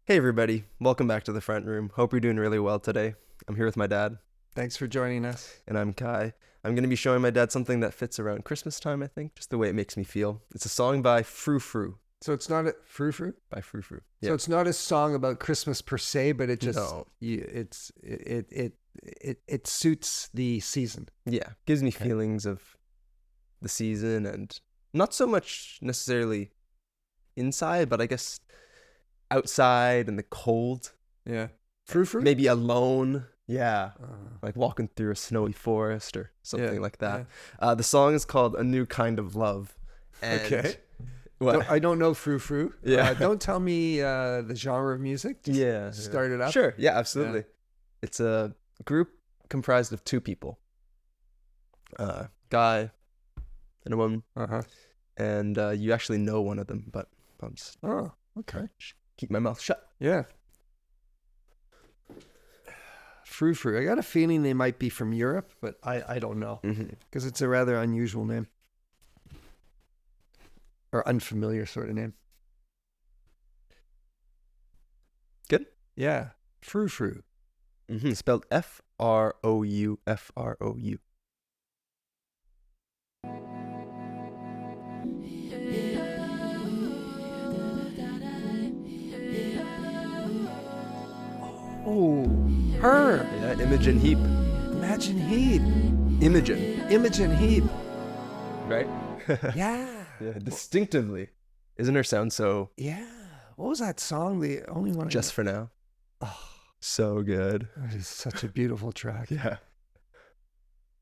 Hey everybody, welcome back to the front room. Hope you're doing really well today. I'm here with my dad. Thanks for joining us. And I'm Kai. I'm going to be showing my dad something that fits around Christmas time, I think, just the way it makes me feel. It's a song by Frou Frou. So it's not a Frou Frou? By Frou Frou. Yeah. So it's not a song about Christmas per se, but it just No. it suits the season. Yeah, gives me feelings of the season and not so much necessarily inside, but I guess outside in the cold. Yeah. Frou Frou? Maybe alone. Yeah. Like walking through a snowy forest or something like that. Yeah. The song is called A New Kind of Love. And okay. What? I don't know Frou Frou. Yeah. Don't tell me the genre of music. Just start it up. Sure. Yeah, absolutely. Yeah. It's a group comprised of two people. A guy and a woman. And you actually know one of them, but I'm just... Oh, okay. Keep my mouth shut. Yeah. Frou Frou. I got a feeling they might be from Europe, but I don't know. Because it's a rather unusual name. Or unfamiliar sort of name. Good? Yeah. Frou Frou. Spelled F-R-O-U, F-R-O-U. Oh, her. Yeah, Imogen Heap. Imagine Heap. Imogen Heap. Right? Yeah. Yeah, distinctively. Isn't her sound so... Yeah. What was that song? The only one... Just For Now. Oh. So good. It is such a beautiful track. Yeah.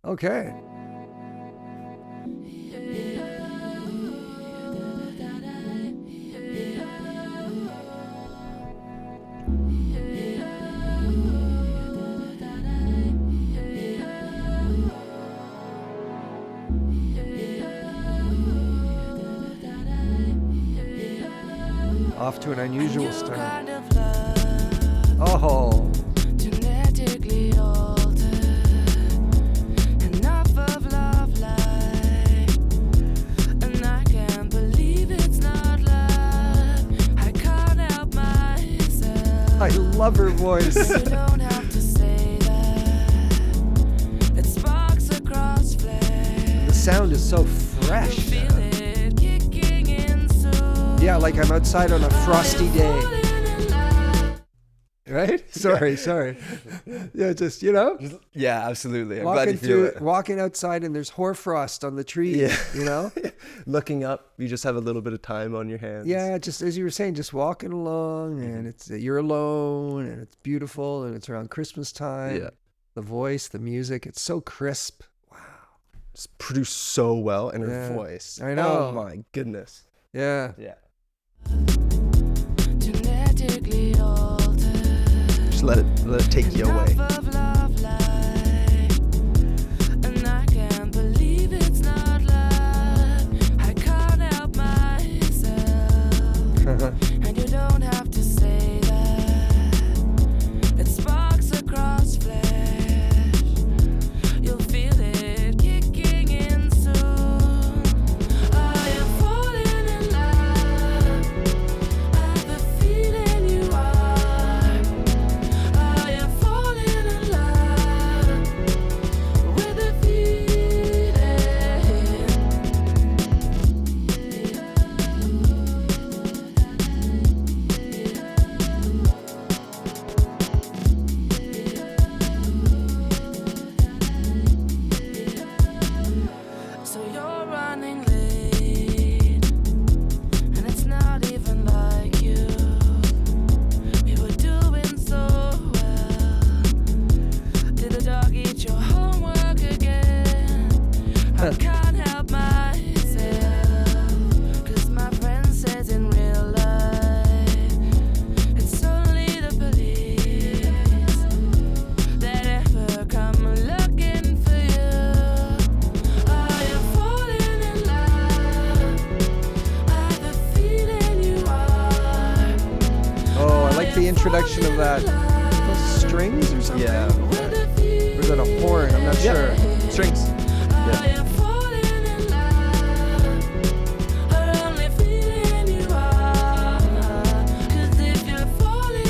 Okay. Off to an unusual start. Oh. Genetically altered. Enough of love life. And I can't believe it's not love. I can't help myself. I love her voice. You don't have to say that. It sparks across flesh. The sound is so fresh. Yeah, like I'm outside on a frosty day. Right? Sorry. Yeah, just, Yeah, absolutely. I'm glad you feel it. Walking outside and there's hoarfrost on the trees, Looking up, you just have a little bit of time on your hands. Yeah, just as you were saying, just walking along and you're alone and it's beautiful and it's around Christmas time. Yeah. The voice, the music, it's so crisp. Wow. It's produced so well, and her voice. I know. Oh my goodness. Yeah. Yeah. Genetically altered. Just let it take you away. And I can't believe it's not love. I can't help myself. And you don't have to say that. It sparks across flesh. You'll feel it kicking in soon. I am falling in love. I have a feeling you are. I am falling in love with a feeling. So you're running late, and it's not even like you. We were doing so well. Did the dog eat your homework again? I can't help myself, 'cause my friend says in real life it's only the police that ever come looking for you. I am falling in love. I have a feeling you are. Oh, I like the introduction of that. Those strings or something? Yeah. Or is that a horn? I'm not sure. Strings. I am falling in love. I only feeling you are. 'Cause if you're falling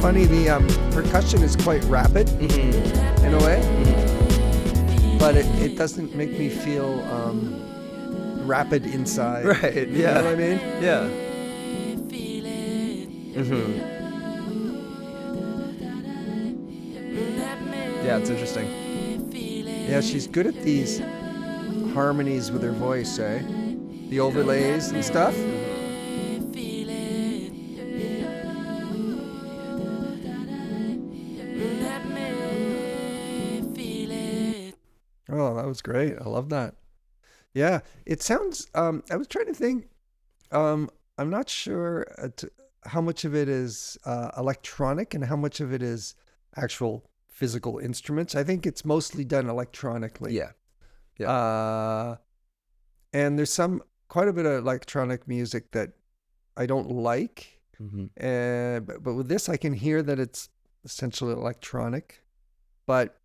funny. The percussion is quite rapid in a way, but it doesn't make me feel rapid inside. Right. You Yeah. know what I mean? Yeah. Mm-hmm. Yeah, it's interesting. Yeah, she's good at these harmonies with her voice, eh? The overlays and stuff. Oh, that was great. I love that. Yeah, it sounds. I was trying to think. I'm not sure how much of it is electronic and how much of it is actual physical instruments. I think it's mostly done electronically. Yeah. And there's quite a bit of electronic music that I don't like. But with this, I can hear that it's essentially electronic, but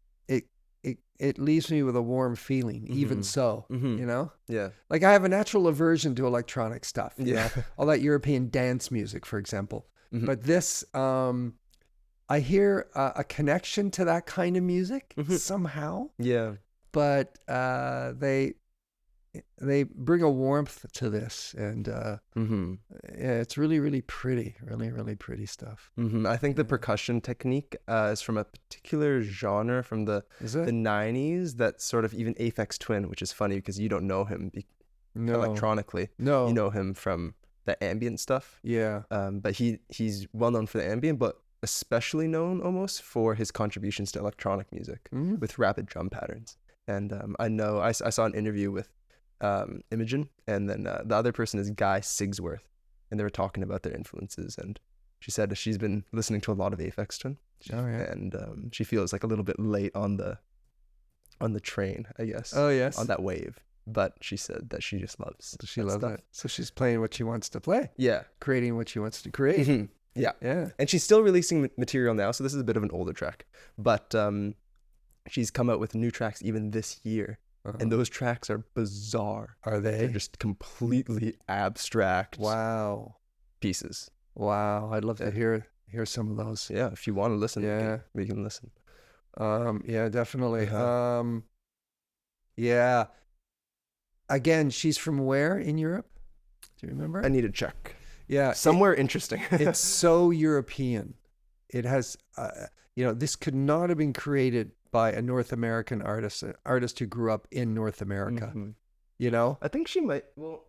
it leaves me with a warm feeling. Even so, you know. Yeah. Like I have a natural aversion to electronic stuff. You Yeah. know? All that European dance music, for example. But this, I hear a connection to that kind of music somehow. Yeah. But they bring a warmth to this, and yeah, it's really, really pretty. Really, really pretty stuff. I think the percussion technique is from a particular genre from the Is it? 90s that's sort of even Aphex Twin, which is funny because you don't know him No. electronically. No. You know him from the ambient stuff. Yeah. But he's well known for the ambient, but especially known almost for his contributions to electronic music with rapid drum patterns. And I saw an interview with Imogen, and then the other person is Guy Sigsworth, and they were talking about their influences, and she said she's been listening to a lot of Aphex Twin, and she feels like a little bit late on the train, I guess. Oh yes. On that wave, but she said that she just loves. She that loves stuff. it. So she's playing what she wants to play, Yeah. creating what she wants to create. Yeah. Yeah. And she's still releasing material now, so this is a bit of an older track, but she's come out with new tracks even this year. And those tracks are bizarre. Are they? They're just completely abstract Wow. pieces. Wow. I'd love to hear some of those. Yeah, if you want to listen, Yeah. we can listen. Yeah, definitely. Yeah. Again, she's from where in Europe? Do you remember? I need to check. Yeah. Somewhere interesting. It's so European. It has, this could not have been created by a North American artist, an artist who grew up in North America. You know? I think she might, well...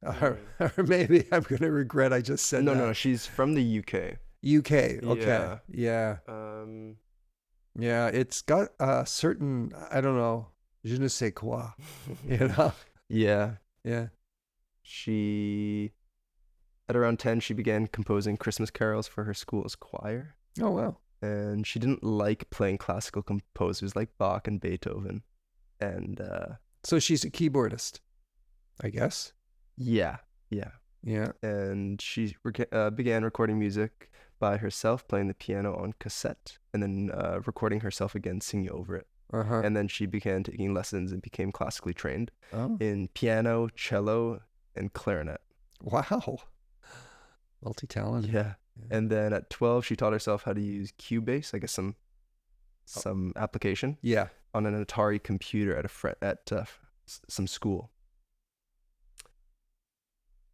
Or maybe I'm going to regret I just said that. No, she's from the UK. UK, okay. Yeah. Yeah, it's got a certain, I don't know, je ne sais quoi, you know? Yeah. Yeah. She, at around 10, she began composing Christmas carols for her school's choir. Oh, wow. And she didn't like playing classical composers like Bach and Beethoven. And so she's a keyboardist, I guess. Yeah. And she began recording music by herself, playing the piano on cassette, and then recording herself again, singing over it. And then she began taking lessons and became classically trained in piano, cello, and clarinet. Wow. Multi-talented. Yeah. And then at 12, she taught herself how to use Cubase, I guess some application. Yeah. On an Atari computer at some school.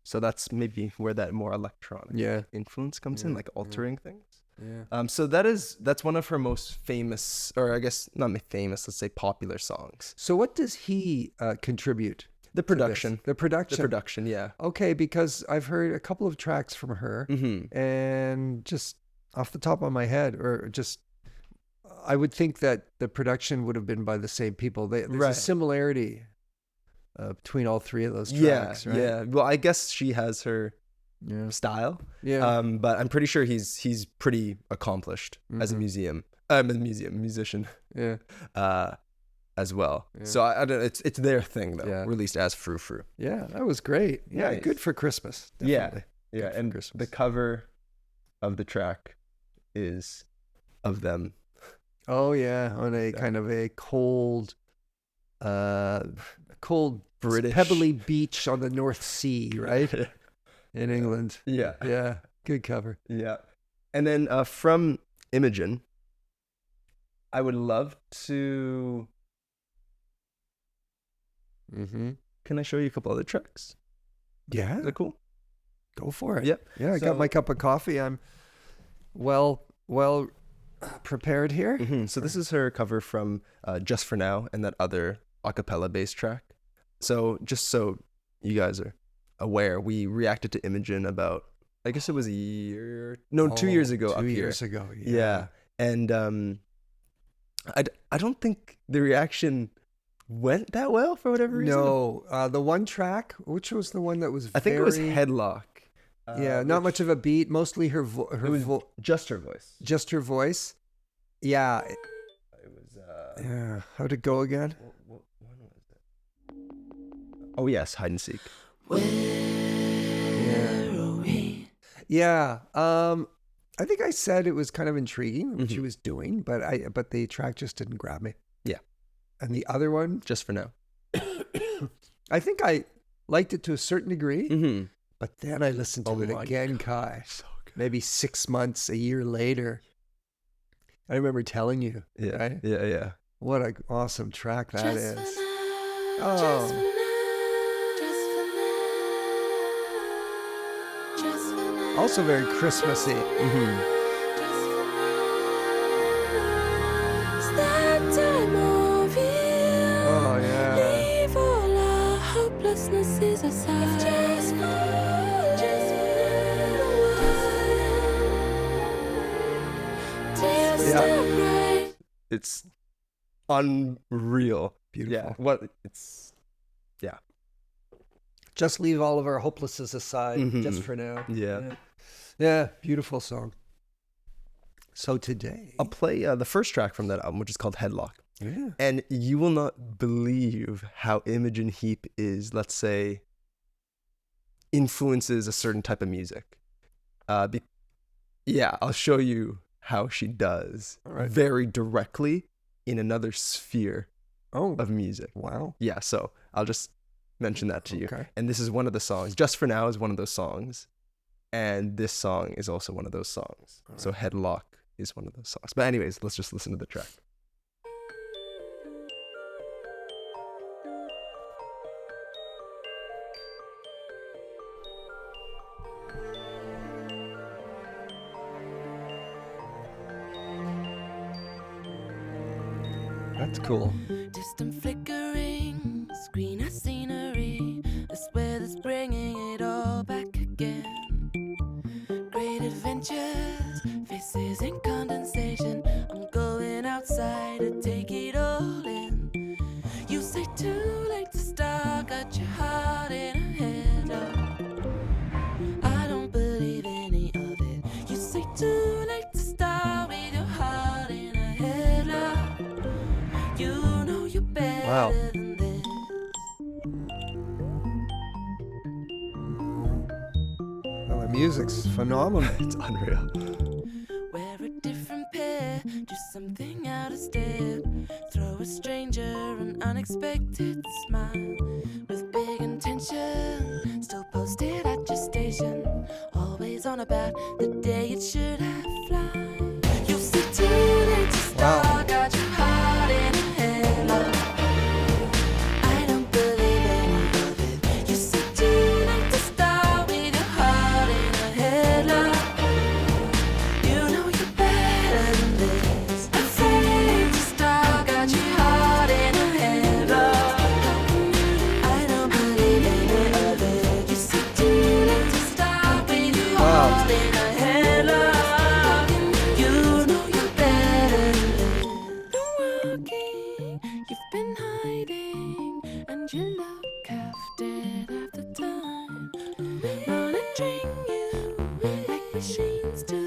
So that's maybe where that more electronic influence comes in, like altering things. Yeah. So that's one of her most famous, or I guess not famous, let's say popular songs. So what does he contribute? The production. The production, yeah. Okay, because I've heard a couple of tracks from her, and just off the top of my head, or just, I would think that the production would have been by the same people. There's a similarity between all three of those tracks, right? Yeah. Well, I guess she has her style. Yeah. But I'm pretty sure he's pretty accomplished as a musician. Yeah. As well. So I don't. It's their thing though. Yeah. Released as Frou Frou. Yeah, that was great. Yeah, Nice. good for Christmas. Definitely. Yeah. And the cover of the track is of them. Oh yeah, on a kind of a cold British pebbly beach on the North Sea, right? In England. Yeah. Yeah. Good cover. Yeah. And then from Imogen, I would love to. Can I show you a couple other tracks? Yeah. Is that cool? Go for it. Yep. Yeah, I got my cup of coffee. I'm well prepared here. So this is her cover from Just For Now and that other a cappella bass track. So just so you guys are aware, we reacted to Imogen about, I guess it was 2 years ago up here. 2 years ago, Yeah. And I don't think the reaction went that well for whatever reason. No, the one track, which was the one that was I think it was Headlock. Not much of a beat, mostly her just her voice. Just her voice. Yeah. It was yeah. How'd it go again? What one was it? Oh yes, Hide and Seek. Yeah. I think I said it was kind of intriguing what she was doing, but the track just didn't grab me. Yeah. And the other one, Just For Now. I think I liked it to a certain degree, but then I listened to it again, Kai. So good. Maybe 6 months, a year later. I remember telling you. Yeah. Right? Yeah. What an awesome track that is. Also very Christmassy. Oh, yeah. Leave all our hopelessnesses aside. Yeah. It's unreal. Beautiful. Yeah. Just leave all of our hopelessness aside, just for now. Yeah, beautiful song. So today, I'll play the first track from that album, which is called Headlock. yeah, And you will not believe how Imogen Heap is, let's say, influences a certain type of music. I'll show you how she does very directly in another sphere of music. Wow. Yeah, so I'll just mention that to you. Okay. And this is one of the songs. Just For Now is one of those songs. And this song is also one of those songs. So Headlock is one of those songs. But anyways, let's just listen to the track. That's cool. Distant flickering, screen of scenery. I swear that's bringing it all back again. Great adventures, faces in condensation. I'm going outside to take it all in. You say too late to start, got your heart in a headlock. I don't believe any of it. You say too late to start with your heart in a headlock. You know you're better than this. Well, the music's phenomenal. It's unreal. Wear a different pair, do something out of step. Throw a stranger an unexpected smile. With big intention, still posted at your station. Always on about the day it should have fly. You said too late to start, got your heart in a headlock. I don't believe any of it. You said too late to start with your heart in a headlock. You know you're better than this. Afraid to start, got your heart in a headlock. I don't believe any of it. You said too late to start with your heart in a headlock. You know you're better than this. Been walking, you've been hiding, and you look half dead half the time. Monitoring you like machines do.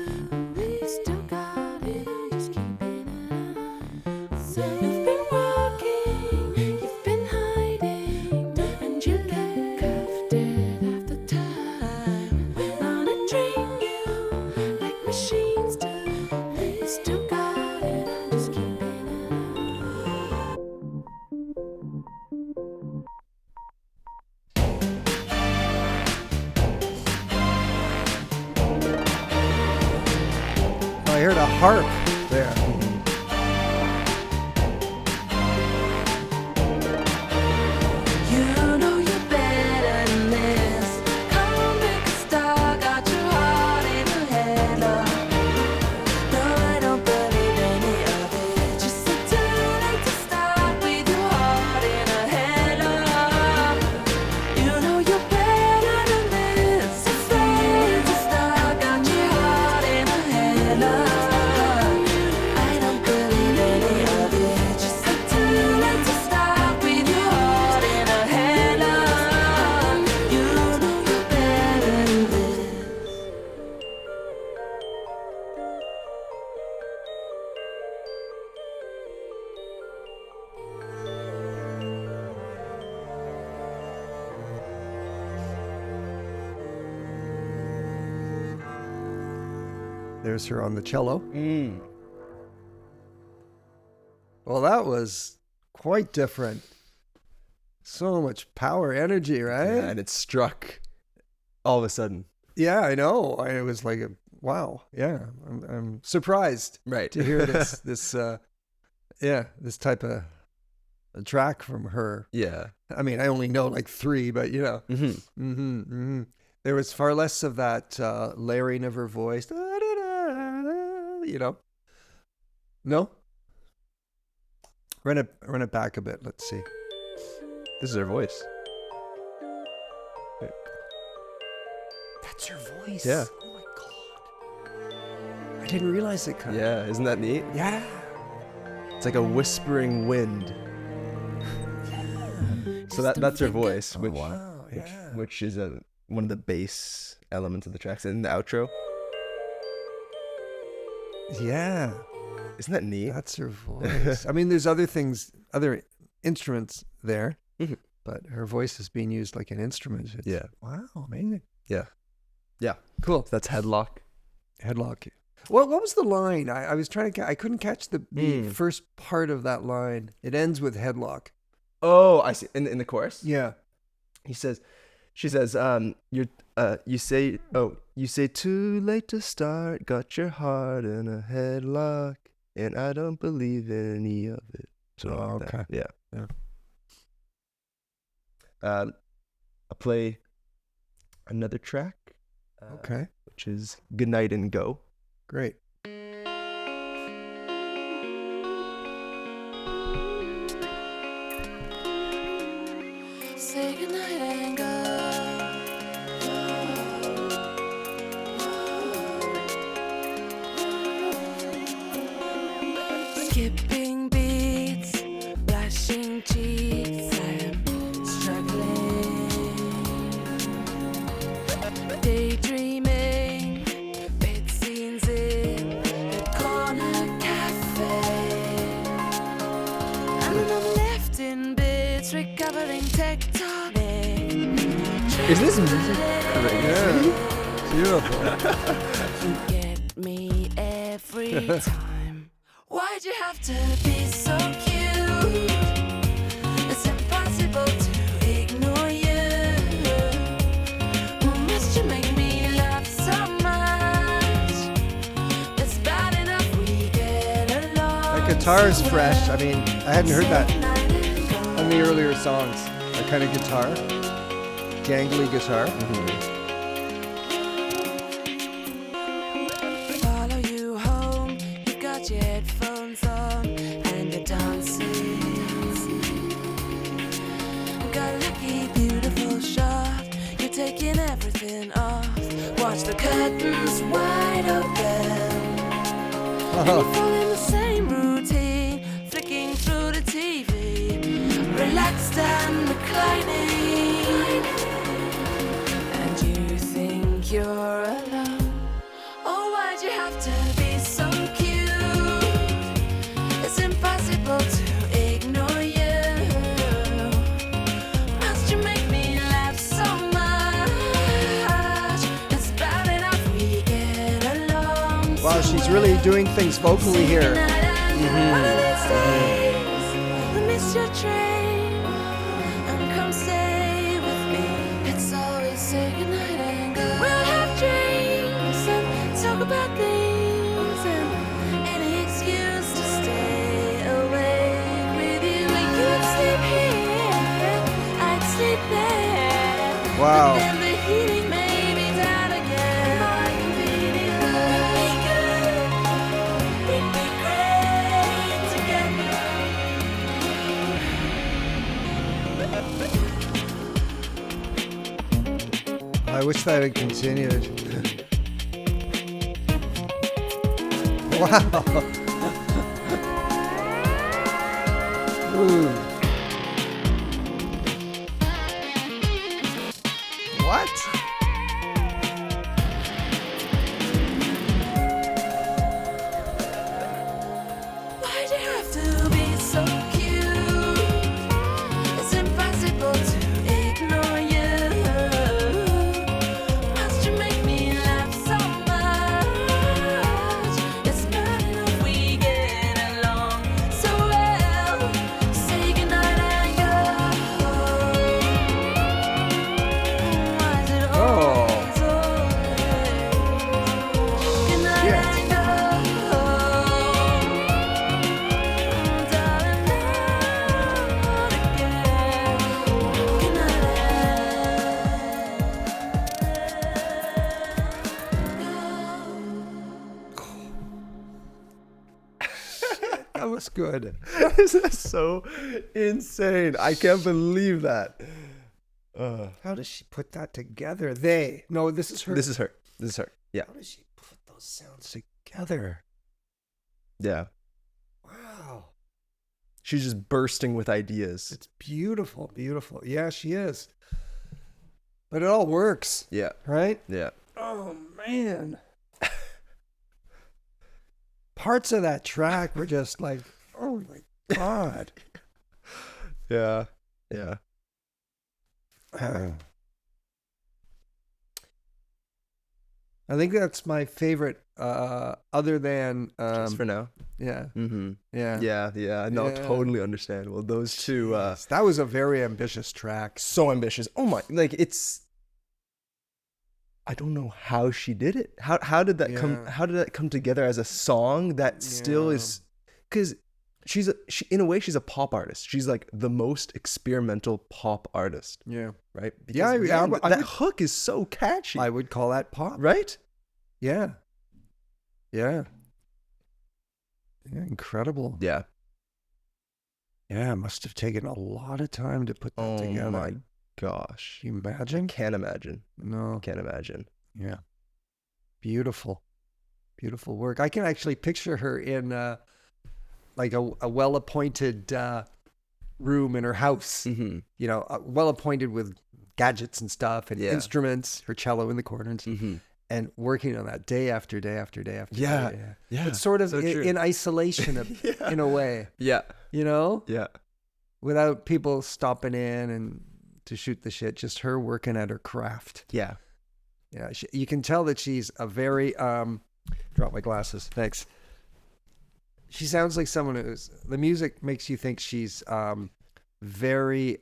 You still got it, I'm just keeping an eye. So you've been walking, you've been hiding, and you look half dead half the time. Monitoring you like machines do. You still got it, I'm just keeping an eye. heard a harp there. You know you're better than this. Come on, make a star, got your heart in a headlock. No, I don't believe any of it. Just sit down and to start with your heart in a headlock. You know you're better than this. It's afraid to start, got your heart in a headlock. I don't believe any of it. Just sit down and to start with your heart in a headlock. You know you're better than this. There's her on the cello. Well, that was quite different. So much power, energy, right? Yeah, and it struck all of a sudden. Yeah, I know. I was like, wow. Yeah, I'm surprised Right. to hear this type of a track from her. Yeah. I mean, I only know like 3, but you know. Mm-hmm. There was far less of that layering of her voice. You know? No? Run it back a bit. Let's see. This is her voice. That's her voice. Yeah. Oh my god. I didn't realize it. Kind of. Yeah, isn't that neat? Yeah. It's like a whispering wind. So that's her voice, which Wow. which, Yeah. which is one of the bass elements of the tracks in the outro. Yeah. Isn't that neat? That's her voice. I mean, there's other things, other instruments there, Mhm. but her voice is being used like an instrument. It's, Yeah. Wow. Amazing. Yeah. Yeah. Cool. So that's Headlock. Headlock. What was the line? I was trying to. I couldn't catch the first part of that line. It ends with headlock. Oh, I see. In the chorus, Yeah. she says, you say too late to start, got your heart in a headlock, and I don't believe any of it. So okay. Yeah. Yeah. I'll play another track. Okay. Which is Goodnight and Go. Great. Say goodnight and go. Skipping beats, blushing cheeks, I'm struggling. Daydreaming, bed scenes in a corner cafe. And then I'm left in bits, recovering tectonic. Is this music? Yeah. Beautiful. You get me every time. Why'd you have to be so cute? It's impossible to ignore you. Must you make me laugh so much? It's bad enough we get along. That guitar's fresh. I mean, I hadn't heard that on the earlier songs. That kind of guitar, jangly guitar. Follow you home, you've got your headphones on, and you're dancing. Got a lucky, beautiful shot, you're taking everything off. Watch the curtains wide open. And you fall in the same routine, flicking through the TV, relaxed and reclining. And you think you're alone. Oh, why'd you have to be so cute? It's impossible to ignore you. Must you make me laugh so much? It's bad enough we get along. Wow, she's really doing things vocally here. One of these days, we'll miss your train and come stay with me. It's always say goodnight and go. We'll have drinks and talk about things and Wow. Then the heating may be down again. My convenient we'd be great together. I wish that had continued. Wow. Ooh. What? Why'd you have to be so cute? It's impossible to ignore you. Must you make me laugh so much? It's not enough we get along so well. Say goodnight and go. Why is it always, always goodnight Yeah. and go? Darling, not again. Goodnight That was good. This is so insane. I can't believe that. How does she put that together? No, this is her. This is her. This is her. Yeah. How does she put those sounds together? Yeah. Wow. She's just bursting with ideas. It's beautiful, beautiful. Yeah, she is. But it all works, Yeah. right? Yeah. Oh, man. Parts of that track were just like, oh my God. Yeah. Yeah. I think that's my favorite, other than, Just for now. yeah, Mm-hmm. yeah. Yeah. Yeah. No, Yeah. totally understandable. Those two, Yes, that was a very ambitious track. so ambitious. Oh my, like it's. I don't know how she did it. How did that come? Yeah. How did that come together as a song that still Yeah. is? Because she in a way she's a pop artist. She's like the most experimental pop artist, Yeah. right? Yeah, Because, yeah, man, I that would- hook is so catchy, I would call that pop. right? Yeah. Yeah. Yeah, incredible. Yeah. Yeah, it must have taken a lot of time to put that Oh together. my gosh. Can you imagine? Can't imagine. No. Can't imagine. Yeah. Beautiful. Beautiful work. I can actually picture her in like a well-appointed room in her house, Mm-hmm. you know, well-appointed with gadgets and stuff and Yeah. instruments, her cello in the corner and, Mm-hmm. and working on that day after day after day after Yeah. day. Yeah. But sort of so true. in isolation Yeah. in a way, Yeah. you know, Yeah. without people stopping in and to shoot the shit, just her working at her craft. Yeah. Yeah, you can tell that she's a very drop my glasses. Thanks. She sounds like someone who's the music makes you think she's very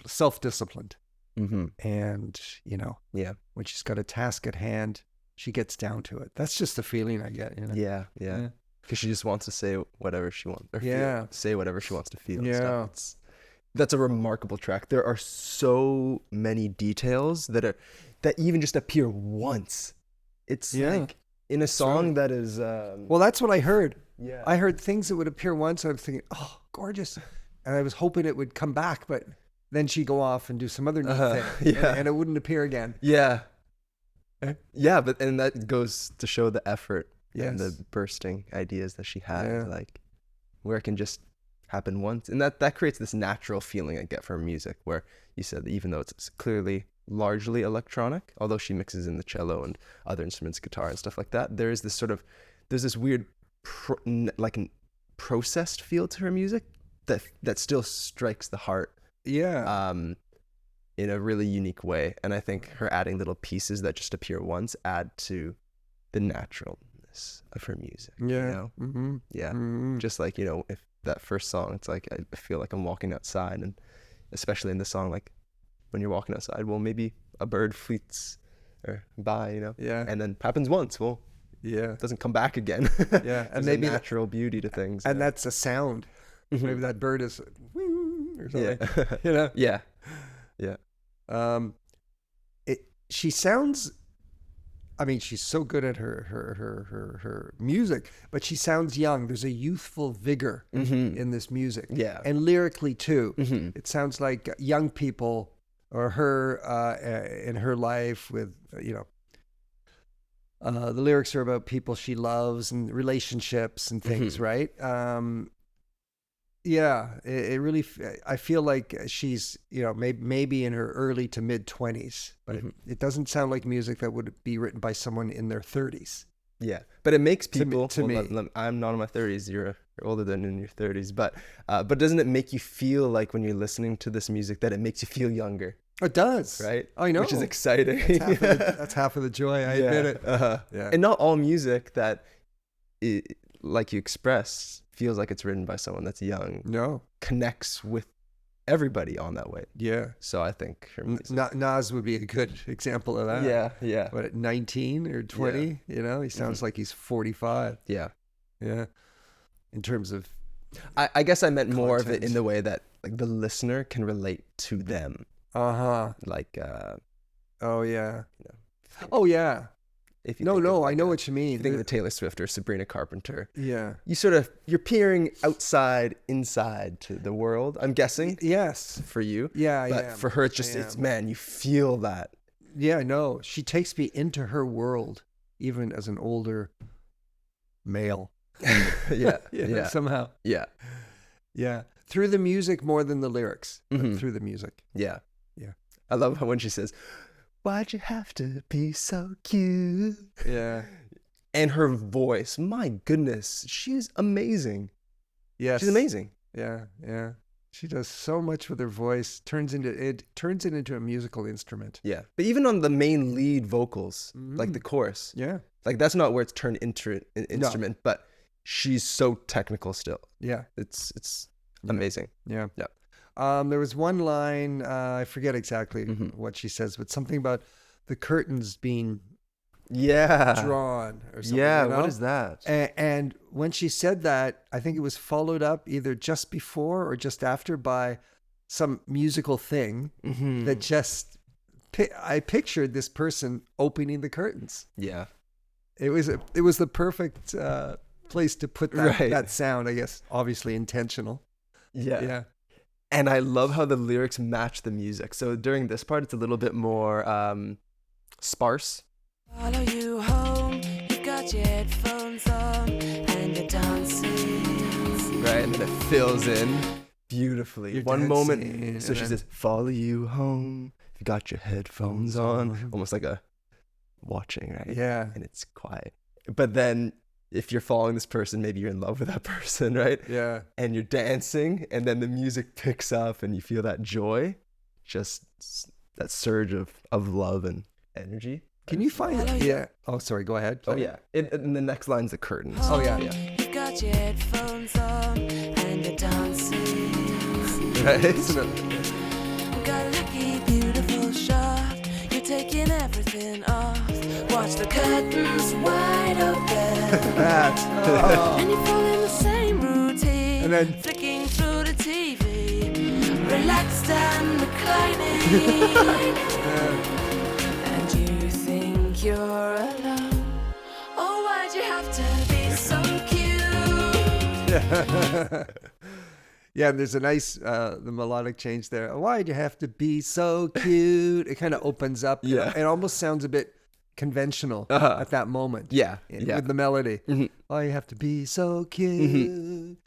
self-disciplined, Mm-hmm. and you know, Yeah. when she's got a task at hand, she gets down to it. That's just the feeling I get. You know? Yeah. Yeah. Because she just wants to say whatever she wants. Or Yeah. say whatever she wants to feel. and Yeah. stuff. That's a remarkable track. There are so many details that even just appear once. It's Yeah. like in a song that is. Well, that's what I heard. Yeah. I heard things that would appear once. I was thinking, oh, gorgeous, and I was hoping it would come back, but then she'd go off and do some other neat thing, yeah. and it wouldn't appear again. Yeah. Yeah, and that goes to show the effort and Yes. the bursting ideas that she had, Yeah. like where it can just happen once, and that creates this natural feeling I get from music, where you said that even though it's clearly largely electronic, although she mixes in the cello and other instruments, guitar and stuff like that, there's this weird processed feel to her music that still strikes the heart Yeah. in a really unique way. And I think her adding little pieces that just appear once add to the naturalness of her music. Yeah. You know? Mm-hmm. Yeah. Mm-hmm. Just like, you know, if that first song, it's like, I feel like I'm walking outside, and especially in the song, like when you're walking outside, well, maybe a bird fleets or by, you know, Yeah. and then happens once. Well, Yeah. it doesn't come back again. Yeah. And maybe natural beauty to things. And yeah. that's a sound. Mhm. Maybe that bird is or something. Yeah. You know? Yeah. Yeah. She sounds. I mean, she's so good at her music, but she sounds young. There's a youthful vigor in this music. Yeah. And lyrically too. Mm-hmm. It sounds like young people or her in her life with, the lyrics are about people she loves and relationships and things, right? It really, I feel like she's, maybe in her early to mid 20s, but it doesn't sound like music that would be written by someone in their 30s. Yeah, but it makes people. To me. I'm not in my 30s. You're older than in your 30s, but doesn't it make you feel like when you're listening to this music that it makes you feel younger? It does, right? I know, which is exciting. That's half of the joy. I admit it. Yeah, and not all music that, like you express, feels like it's written by someone that's young. No, connects with everybody on that way. Yeah. So I think Nas would be a good example of that. Yeah. What, at 19 or 20? Yeah. He sounds like he's 45. Yeah. In terms of, I guess I meant content. more of it in the way that like the listener can relate to them. Like. Oh yeah. Oh yeah. If you I know what you mean. If you think of the Taylor Swift or Sabrina Carpenter. Yeah. You're peering outside, inside to the world, I'm guessing. Yes. For you. Yeah, but for her, it's man, you feel that. Yeah, no. She takes me into her world, even as an older male. Yeah. Somehow. Yeah. Yeah. Through the music more than the lyrics. But through the music. Yeah. Yeah. I love how when she says, "Why'd you have to be so cute?" Yeah. And her voice, my goodness, she's amazing. Yes. She's amazing. Yeah. She does so much with her voice, turns it into a musical instrument. Yeah. But even on the main lead vocals, like the chorus. Yeah. Like that's not where it's turned into an instrument, but she's so technical still. Yeah. It's amazing. Yeah. Yeah. There was one line, I forget exactly what she says, but something about the curtains being drawn or something. Yeah, what is that? And when she said that, I think it was followed up either just before or just after by some musical thing that just, I pictured this person opening the curtains. Yeah. It was the perfect place to put that sound, I guess, obviously intentional. Yeah. And I love how the lyrics match the music. So during this part, it's a little bit more sparse. Follow you home, you've got your headphones on, and you're dancing. Right, and then it fills in beautifully. You're One dancing, moment, so she says, "Follow you home, you've got your headphones on." Almost like a watching, right? Yeah. And it's quiet. But then if you're following this person, maybe you're in love with that person, right? Yeah. And you're dancing, and then the music picks up, and you feel that joy, just that surge of love and energy. Can you find it? Yeah. Oh, sorry. Go ahead. Oh, yeah. And the next line's the curtains. Oh, yeah. You've got your headphones on, and you're dancing. Right? Got a lucky, beautiful shot. You're taking everything off. Watch the curtains wide open. And you fall in the same routine. And then flicking through the TV, relaxed and reclining. And you think you're alone. Oh, why'd you have to be so cute? Yeah, there's a nice the melodic change there. Why'd you have to be so cute? It kind of opens up. Yeah. It almost sounds a bit conventional at that moment. Yeah. With the melody. Oh, you have to be so cute.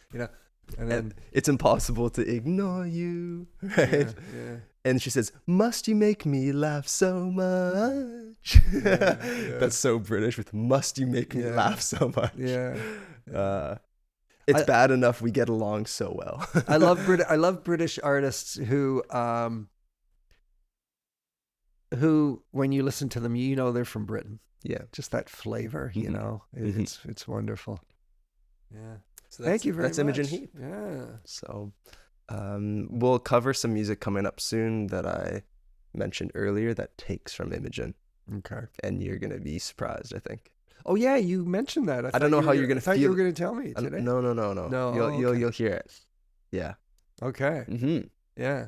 And then it's impossible to ignore you. Right? Yeah. And she says, "Must you make me laugh so much?" That's so British with "must you make me laugh so much." Yeah. It's bad enough we get along so well. I love British artists who when you listen to them, they're from Britain. Yeah. Just that flavor, it's wonderful. Yeah. So thank you very much. That's Imogen Heap. Yeah. So we'll cover some music coming up soon that I mentioned earlier that takes from Imogen. Okay. And you're going to be surprised, I think. Oh yeah, you mentioned that. I don't know how you're going to feel. I thought you were going to tell me today. No. No. You'll hear it. Yeah. Okay. Mm-hmm. Yeah.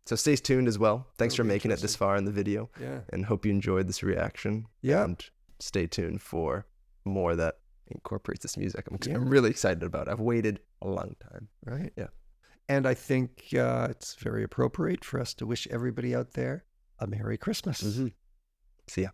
So stay tuned as well. Thanks That'll for be making it this far in the video, Yeah. and hope you enjoyed this reaction. Yeah. And stay tuned for more that incorporates this music. Yeah. I'm really excited about it. I've waited a long time. Right. Yeah. And I think it's very appropriate for us to wish everybody out there a Merry Christmas. See ya.